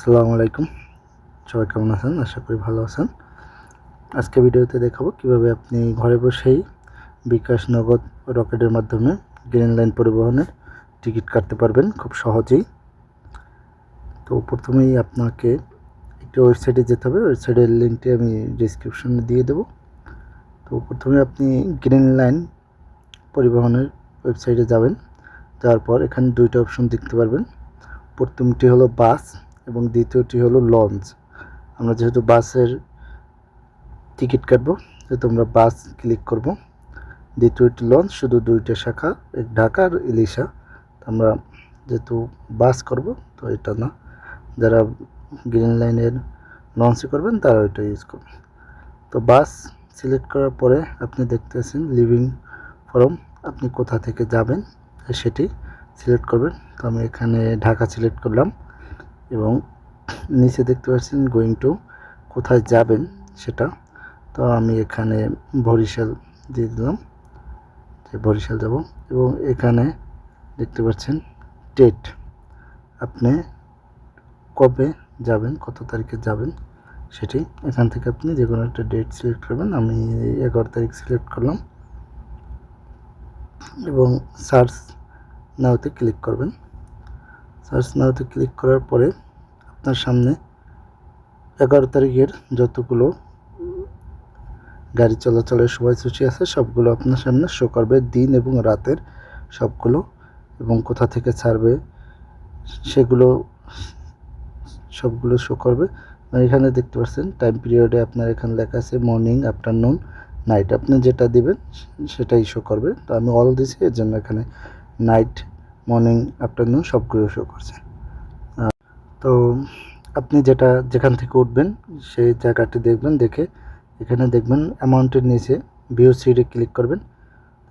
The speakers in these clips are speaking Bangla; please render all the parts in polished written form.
আসসালামু আলাইকুম। সবাই কেমন আছেন? আশা করি ভালো আছেন। আজকে ভিডিওতে দেখাবো কিভাবে আপনি ঘরে বসেই বিকাশ, নগদ ও রকেটের মাধ্যমে গ্রিন লাইন পরিবহনের টিকিট কাটতে পারবেন খুব সহজেই। তো প্রথমেই আপনাকে একটি ওয়েবসাইটে যেতে হবে। ওয়েবসাইটের লিঙ্কটি আমি ডেসক্রিপশনে দিয়ে দেবো। তো প্রথমে আপনি গ্রিন লাইন পরিবহনের ওয়েবসাইটে যাবেন। যাওয়ার পর এখানে দুইটা অপশন দেখতে পারবেন। প্রথমটি হলো বাস এবং দ্বিতীয়টি হলো লঞ্চ। আমরা যেহেতু বাসের টিকিট কাটবো সেহেতু আমরা বাস ক্লিক করব। দ্বিতীয়টি লঞ্চ, শুধু দুইটা শাখা, এক ঢাকা আর ইলিশা। আমরা যেহেতু বাস করব তো এটা না, যারা গ্রিন লাইনের লঞ্চে করবেন তারা ওইটা ইউজ করবেন। তো বাস সিলেক্ট করার পরে আপনি দেখতেছেন লিভিং ফরম, আপনি কোথা থেকে যাবেন সেটি সিলেক্ট করবেন। তো আমি এখানে ঢাকা সিলেক্ট করলাম এবং নিচে দেখতে পাচ্ছেন গোয়িং টু, কোথায় যাবেন সেটা। তো আমি এখানে বরিশাল দিয়ে দিলাম যে বরিশাল যাব, এবং এখানে দেখতে পাচ্ছেন ডেট, আপনি কবে যাবেন, কত তারিখে যাবেন সেটি। এখান থেকে আপনি যে কোনো একটা ডেট সিলেক্ট করবেন। আমি 11 তারিখ সিলেক্ট করলাম এবং সার্চ নাওতে ক্লিক করবেন। সার্চ নাওতে ক্লিক করার পরে আপনার সামনে 11 তারিখের যতগুলো গাড়ি চলাচলের সময়সূচি আছে সবগুলো আপনার সামনে শো করবে, দিন এবং রাতের সবগুলো, এবং কোথা থেকে ছাড়বে সেগুলো সবগুলো শো করবে। এখানে দেখতে পাচ্ছেন টাইম পিরিয়ডে আপনার এখানে লেখা আছে মর্নিং, আফটারনুন, নাইট। আপনি যেটা দিবেন সেটাই শো করবে। তো আমি অল দিয়েছি, এর জন্য এখানে নাইট, মর্নিং, আফটারনুন সবগুলো শো করছে। তো আপনি যেখান থেকে উঠবেন সেই জায়গাটি দেখবেন, দেখে এখানে দেখবেন অ্যামাউন্টের নিচে ভিউ সিটে ক্লিক করবেন।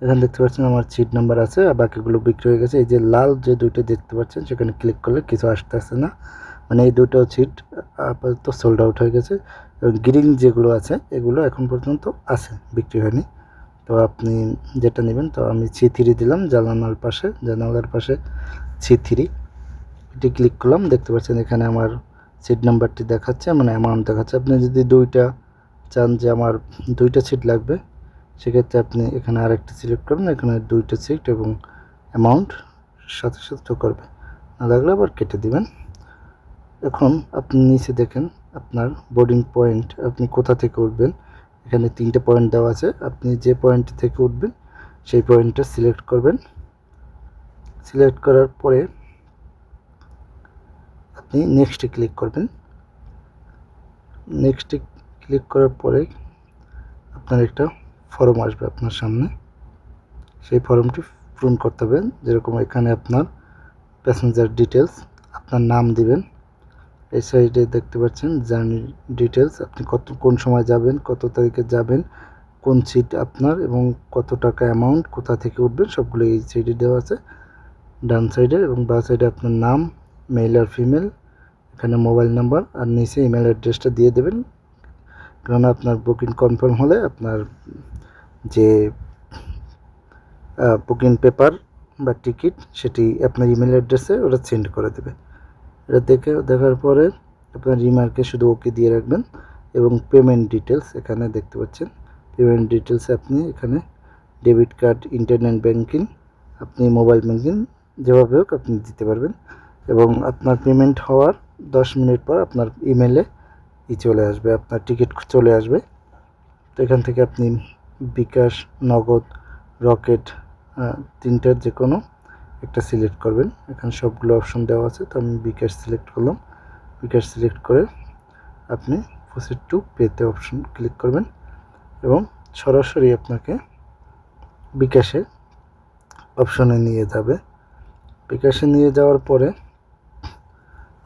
এখানে দেখতে পাচ্ছেন আমার সিট নাম্বার আছে আর বাকিগুলো বিক্রি হয়ে গেছে। এই যে লাল যে দুইটা দেখতে পাচ্ছেন সেখানে ক্লিক করলে কিছু আসতেছে না, মানে এই দুটো সিট আপাতত সোল্ড আউট হয়ে গেছে। এবং গ্রিন যেগুলো আছে এগুলো এখন পর্যন্ত আছে, বিক্রি হয়নি। তো আপনি যেটা নেবেন, তো আমি C3 দিলাম, জানালার পাশে C3 এটি ক্লিক করলাম। দেখতে পাচ্ছেন এখানে আমার সিট নাম্বারটি দেখাচ্ছে, মানে অ্যামাউন্ট দেখাচ্ছে। আপনি যদি দুইটা চান যে আমার দুইটা সিট লাগবে, সেক্ষেত্রে আপনি এখানে আরেকটা সিলেক্ট করবেন, এখানে দুইটা সিট এবং অ্যামাউন্ট সাথে সাথে করবে, না লাগলে আবার কেটে দিবেন। এখন আপনি নিচে দেখেন আপনার বোর্ডিং পয়েন্ট, আপনি কোথা থেকে উঠবেন। এখানে 3টে পয়েন্ট দেওয়া আছে, আপনি যে পয়েন্ট থেকে উঠবেন সেই পয়েন্টটা সিলেক্ট করবেন। সিলেক্ট করার পরে আপনি নেক্সটে ক্লিক করবেন। নেক্সটে ক্লিক করার পরে আপনার একটা ফর্ম আসবে আপনার সামনে, সেই ফর্মটি পূরণ করতে হবে। যেরকম এখানে আপনার প্যাসেঞ্জার ডিটেলস, আপনার নাম দিবেন। এই সাইডে দেখতে পাচ্ছেন জার্নি ডিটেলস, আপনি কোন সময় যাবেন, কত তারিখে যাবেন, কোন সিট আপনার এবং কত টাকা অ্যামাউন্ট, কোথা থেকে উঠবেন সবগুলো এই সাইডে দেওয়া আছে, ডান সাইডে। এবং বাঁ সাইডে আপনার নাম, মেল আর ফিমেল, এখানে মোবাইল নাম্বার, আর নিচে ইমেল অ্যাড্রেসটা দিয়ে দেবেন। কারণ আপনার বুকিং কনফার্ম হলে আপনার যে বুকিং পেপার বা টিকিট সেটি আপনার ইমেল অ্যাড্রেসে ওরা সেন্ড করে দেবে। এটা দেখার পরে আপনার রিমার্কে শুধু ওকে দিয়ে রাখবেন। এবং পেমেন্ট ডিটেলস এখানে দেখতে পাচ্ছেন, পেমেন্ট ডিটেলসে আপনি এখানে ডেবিট কার্ড, ইন্টারনেট ব্যাঙ্কিং, আপনি মোবাইল ব্যাঙ্কিং যেভাবে হোক আপনি দিতে পারবেন। এবং আপনার পেমেন্ট হওয়ার 10 মিনিট পর আপনার ইমেলে চলে আসবে, আপনার টিকিট চলে আসবে। তো এখান থেকে আপনি বিকাশ, নগদ, রকেট, তিনটার যে কোনো একটা সিলেক্ট করবেন। এখানে সবগুলো অপশন দেওয়া আছে, তো আমি বিকাশ সিলেক্ট করলাম। বিকাশ সিলেক্ট করে আপনি প্রসিড টু পেতে অপশন ক্লিক করবেন এবং সরাসরি আপনাকে বিকাশে অপশনে নিয়ে যাবে। বিকাশে নিয়ে যাওয়ার পরে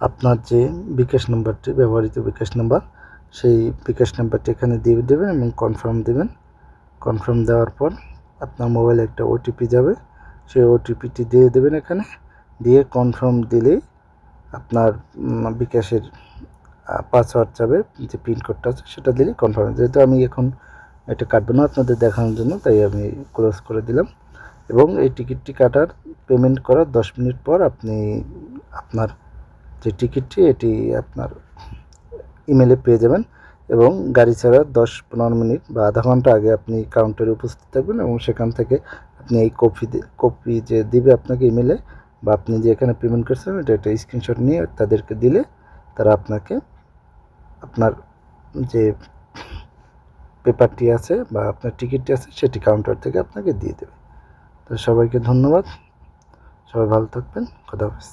আপনার যে বিকাশ নাম্বারটি, ব্যবহৃত বিকাশ নাম্বার, সেই বিকাশ নাম্বারটি এখানে দিয়ে দেবেন এবং কনফার্ম দেবেন। কনফার্ম দেওয়ার পর আপনার মোবাইলে একটা ওটিপি যাবে, সেই ওটিপিটি দিয়ে দেবেন এখানে, দিয়ে কনফার্ম দিলেই আপনার বিকাশের পাসওয়ার্ড যাবে, যে পিনকোডটা আছে সেটা দিলেই কনফার্ম। যেহেতু আমি এখন এটা কাটবো না আপনাদের দেখানোর জন্য, তাই আমি ক্লোজ করে দিলাম। এবং এই টিকিটটি কাটার পেমেন্ট করার 10 মিনিট পর আপনি আপনার যে টিকিটটি এটি আপনার ইমেলে পেয়ে যাবেন এবং গাড়ি ছাড়ার 10-15 মিনিট বা আধা ঘন্টা আগে আপনি কাউন্টারে উপস্থিত থাকবেন এবং সেখান থেকে আপনি এই কপি যে দিবে আপনাকে ইমেলে বা আপনি যে এখানে পেমেন্ট করছেন এটা একটা স্ক্রিনশট নিয়ে তাদেরকে দিলে তারা আপনাকে আপনার যে পেপারটি আছে বা আপনার টিকিটটি আছে সেটি কাউন্টার থেকে আপনাকে দিয়ে দেবে। তো সবাইকে ধন্যবাদ, সবাই ভালো থাকবেন, খোদা হাফেজ।